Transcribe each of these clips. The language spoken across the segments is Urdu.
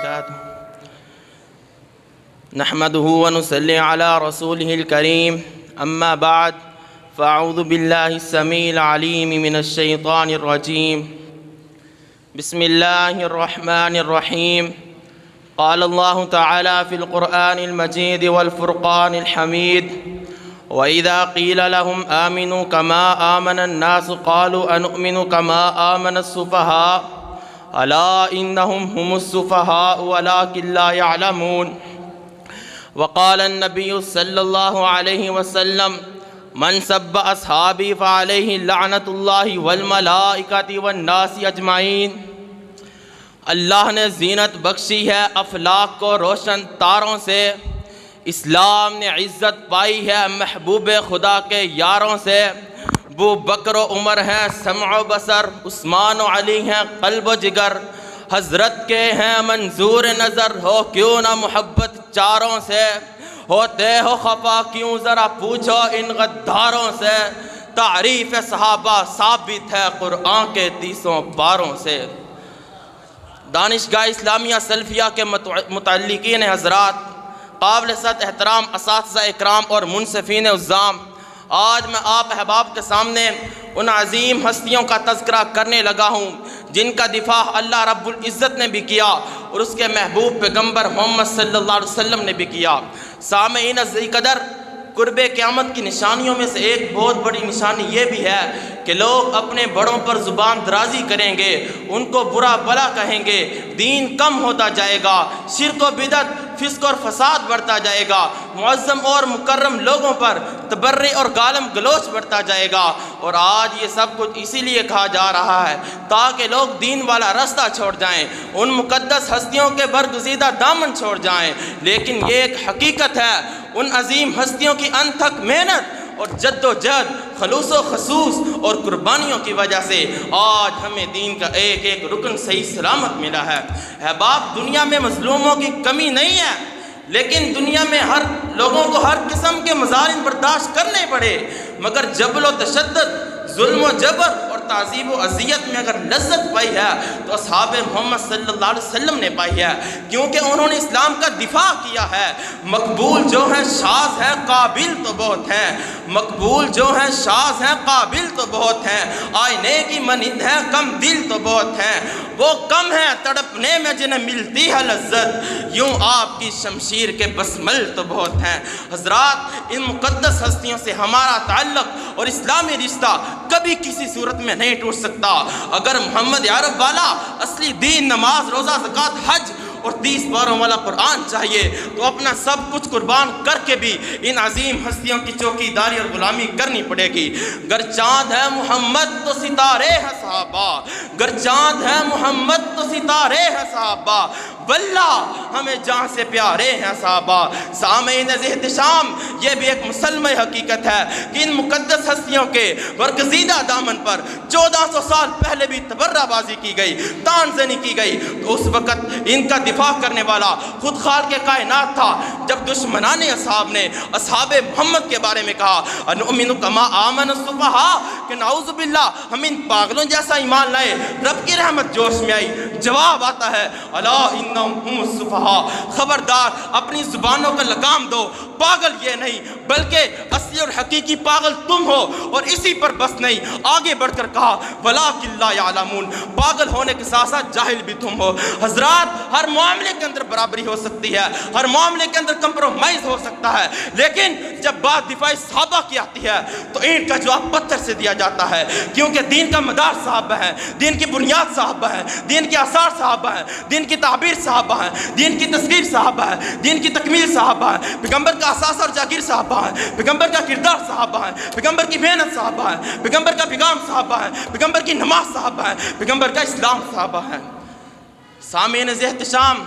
وبركاته نحمده ونصلي على رسوله الكريم أما بعد فأعوذ بالله السميع العليم من الشيطان الرجيم بسم الله الرحمن الرحيم قال الله تعالى في القرآن المجيد والفرقان الحميد وإذا قيل لهم آمنوا كما آمن الناس قالوا أنؤمن كما آمن السفهاء ألا إنهم هم السفهاء ولكن لا يعلمون وقال النبي صلى الله عليه وسلم من سب أصحابي فعليه لعنة الله والملائكة والناس أجمعين۔ اللہ نے زینت بخشی ہے افلاک کو روشن تاروں سے، اسلام نے عزت پائی ہے محبوب خدا کے یاروں سے۔ ابو بکر و عمر ہیں سمع و بصر، عثمان و علی ہیں قلب و جگر، حضرت کے ہیں منظور نظر، ہو کیوں نہ محبت چاروں سے۔ ہوتے ہو خفا کیوں ذرا پوچھو ان غداروں سے، تعریف صحابہ ثابت ہے قرآن کے 30 پاروں سے۔ دانشگاہ اسلامیہ سلفیہ کے متعلقین حضرات، قابل صد احترام اساتذہ اکرام اور منصفین عظام، آج میں آپ احباب کے سامنے ان عظیم ہستیوں کا تذکرہ کرنے لگا ہوں جن کا دفاع اللہ رب العزت نے بھی کیا اور اس کے محبوب پیغمبر محمد صلی اللہ علیہ وسلم نے بھی کیا۔ سامعین عزیز قدر، قرب قیامت کی نشانیوں میں سے ایک بہت بڑی نشانی یہ بھی ہے کہ لوگ اپنے بڑوں پر زبان درازی کریں گے، ان کو برا بھلا کہیں گے، دین کم ہوتا جائے گا، شرک و بدعت فسق اور فساد بڑھتا جائے گا، معظم اور مکرم لوگوں پر تبرع اور گالم گلوچ بڑھتا جائے گا۔ اور آج یہ سب کچھ اسی لیے کہا جا رہا ہے تاکہ لوگ دین والا راستہ چھوڑ جائیں، ان مقدس ہستیوں کے برگزیدہ دامن چھوڑ جائیں۔ لیکن یہ ایک حقیقت ہے، ان عظیم ہستیوں کی انتھک محنت اور جد و جہد، خلوص و خصوص اور قربانیوں کی وجہ سے آج ہمیں دین کا ایک ایک رکن صحیح سلامت ملا ہے۔ احباب، دنیا میں مظلوموں کی کمی نہیں ہے، لیکن دنیا میں ہر لوگوں کو ہر قسم کے مظالم برداشت کرنے پڑے، مگر جبر و تشدد، ظلم و جبر اور تعذیب و اذیت میں اگر لذت پائی ہے تو اصحاب محمد صلی اللہ علیہ وسلم نے پائی ہے، کیونکہ انہوں نے اسلام کا دفاع کیا ہے۔ مقبول جو ہیں شاذ ہیں، قابل تو بہت ہیں، مقبول جو ہیں شاذ ہیں، قابل تو بہت ہیں، آئینے کی مانند ہیں، کم دل تو بہت ہیں، وہ کم ہیں تڑپنے میں جنہیں ملتی ہے لذت، یوں آپ کی شمشیر کے بسمل تو بہت ہیں۔ حضرات، ان مقدس ہستیوں سے ہمارا تعلق اور اسلامی رشتہ کبھی کسی صورت میں نہیں ٹوٹ سکتا۔ اگر محمد عرب والا اصلی دین، نماز، روزہ، زکوٰۃ، حج اور 30 پاروں والا قرآن چاہیے تو اپنا سب کچھ قربان کر کے بھی ان عظیم ہستیوں کی چوکی داری اور غلامی کرنی پڑے گی۔ گر چاند ہے محمد تو ستارے ہیں صحابہ، گر چاند ہے محمد تو ستارے ہیں صحابہ، واللہ ہمیں جان سے پیارے ہیں صحابہ۔ سامعین احتشام، یہ بھی ایک مسلمہ حقیقت ہے کہ ان مقدس ہستیوں کے برگزیدہ دامن پر 1400 سال پہلے بھی تبرہ بازی کی گئی، تان زنی کی گئی، تو اس وقت ان کا دفاع کرنے والا خود خالق کائنات تھا۔ جب دشمنان اصحاب نے اصحاب محمد کے بارے میں کہا انؤمن کما آمن السفہاء، کہ نعوذ باللہ ہم ان پاگلوں جیسا ایمان لائے، رب کی رحمت جوش میں آئی، جواب آتا ہے الا انہم ہم السفہاء، خبردار اپنی زبانوں کا لگام دو، پاگل یہ نہیں بلکہ اصلی اور حقیقی پاگل تم ہو۔ اور اسی پر بس نہیں، آگے بڑھ کر کہا ولکن لا یعلمون، پاگل ہونے کے ساتھ ساتھ جاہل بھی تم ہو۔ حضرات، ہر معاملے کے اندر برابری ہو سکتی ہے، ہر معاملے کے اندر کمپرومائز ہو سکتا ہے، لیکن جب بات دفاع صحابہ کی آتی ہے تو اینٹ کا جواب پتھر سے دیا جاتا ہے، کیونکہ دین کا مدار صحابہ ہے، دین کی بنیاد صحابہ ہے، دین کے آثار صحابہ ہیں، دین کی تعبیر صحابہ ہیں، دین کی تصویر صحابہ ہے، دین کی تکمیل صحابہ ہے، پیغمبر کا اثاثہ اور جاگیر صحابہ ہے، پیغمبر کا کردار صحابہ ہے، پیغمبر کی محنت صحابہ ہے، پیغمبر کا پیغام صحابہ ہے، پیغمبر کی نماز صحابہ ہے، پیغمبر کا اسلام صحابہ ہے۔ سامعین احتشام،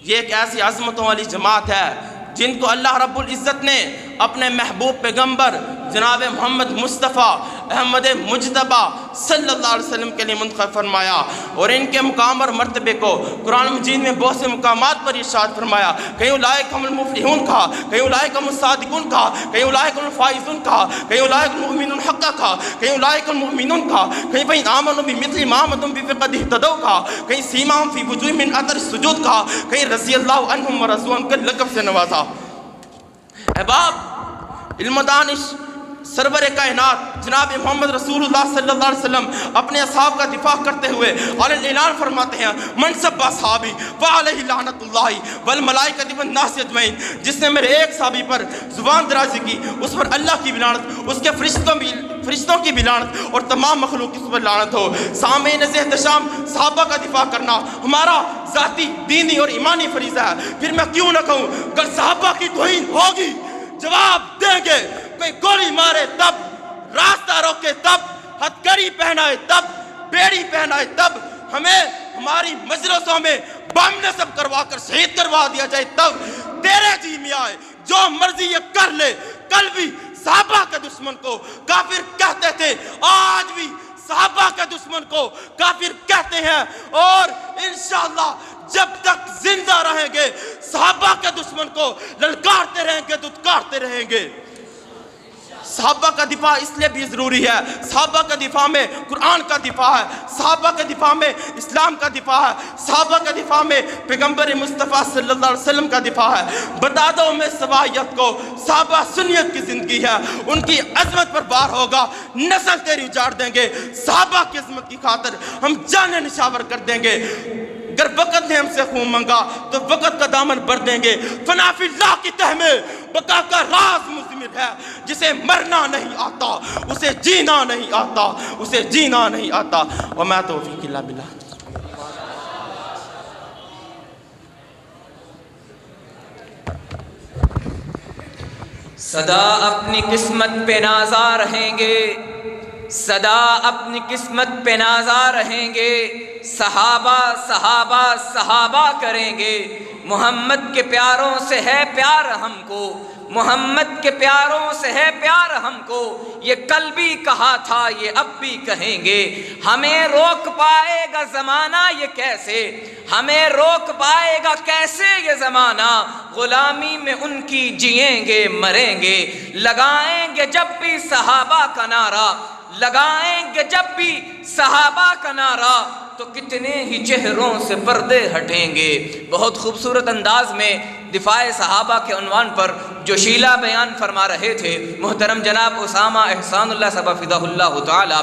یہ ایک ایسی عظمتوں والی جماعت ہے جن کو اللہ رب العزت نے اپنے محبوب پیغمبر جناب محمد مصطفیٰ احمد مجتبیٰ صلی اللہ علیہ وسلم کے لیے منتخب فرمایا، اور ان کے مقام اور مرتبے کو قرآن مجید میں بہت سے مقامات پر ارشاد فرمایا۔ کہیں اولئک هم المفلحون کہا، کہیں اولئک هم الصادقون کہا، کہیں اولئک هم الفائزون کہا، کہیں اولئک المؤمنون حقا کہا، کہیں اولئک المؤمنون کہا، کہیں فإن آمنوا بمثل ما آمنتم به فقد اهتدوا کہا، کہیں سیماہم فی وجوہہم من اثر السجود کہا، کہیں رضی اللہ عنہم ورضوا عنہ کے لقب سے نوازا۔ احباب، علم و دانش سرور کائنات جناب محمد رسول اللہ صلی اللہ علیہ وسلم اپنے اصحاب کا دفاع کرتے ہوئے اور اعلان فرماتے ہیں، من سب اصحابی فعلیہ لعنت اللہ والملائکۃ والناس اجمعین، جس نے میرے ایک صحابی پر زبان درازی کی اس پر اللہ کی بھی لعنت، اس کے فرشتوں کی بھی لعنت اور تمام مخلوق اس پر لعنت ہو۔ سامعین احتشام، صحابہ کا دفاع کرنا ہمارا ذاتی دینی اور ایمانی فریضہ ہے، پھر میں کیوں نہ کہوں اگر صحابہ کی توہین ہوگی جواب دیں گے، کوئی گولی مارے تب، راستہ روکے تب، ہتھکڑی پہنائے تب، بیڑی پہنائے تب، ہمیں ہماری مجلسوں میں بم نصب کروا کر شہید کروا دیا جائے تب، تیرے جی میں آئے جو مرضی یہ کر لے۔ کل بھی صحابہ کے دشمن کو کافر کہتے تھے، آج بھی صحابہ کے دشمن کو کافر کہتے ہیں، اور انشاءاللہ جب تک زندہ رہیں گے صحابہ کے دشمن کو للکارتے رہیں گے، دھتکارتے رہیں گے۔ صحابہ کا دفاع اس لیے بھی ضروری ہے، صحابہ کا دفاع میں قرآن کا دفاع ہے، صحابہ کے دفاع میں اسلام کا دفاع ہے، صحابہ کا دفاع میں پیغمبر مصطفیٰ صلی اللہ علیہ وسلم کا دفاع ہے۔ بتا دو میں سوائیت کو، صحابہ سنیت کی زندگی ہے، ان کی عظمت پر بار ہوگا، نسل تیری اجاڑ دیں گے، صحابہ کی عظمت کی خاطر ہم جانیں نشاور کر دیں گے۔ اگر وقت نے ہم سے خون مانگا تو وقت کا دامن بھر دیں گے۔ فنا فی اللہ کی تہ میں بقا کا راز مضمر ہے، جسے مرنا نہیں آتا اسے جینا نہیں آتا، اسے جینا نہیں آتا۔ وما توفیق الا باللہ۔ سدا اپنی قسمت پہ نازا رہیں گے، سدا اپنی قسمت پہ نازا رہیں گے، صحابہ صحابہ صحابہ کریں گے۔ محمد کے پیاروں سے ہے پیار ہم کو، محمد کے پیاروں سے ہے پیار ہم کو، یہ کل بھی کہا تھا یہ اب بھی کہیں گے۔ ہمیں روک پائے گا زمانہ یہ کیسے، ہمیں روک پائے گا کیسے یہ زمانہ، غلامی میں ان کی جئیں گے مریں گے۔ لگائیں گے جب بھی صحابہ کا نعرہ، لگائیں گے جب بھی صحابہ کا نعرہ، تو کتنے ہی چہروں سے پردے ہٹیں گے۔ بہت خوبصورت انداز میں دفاع صحابہ کے عنوان پر جو شیلا بیان فرما رہے تھے محترم جناب اسامہ احسان اللہ صاحب فداہ اللہ تعالی،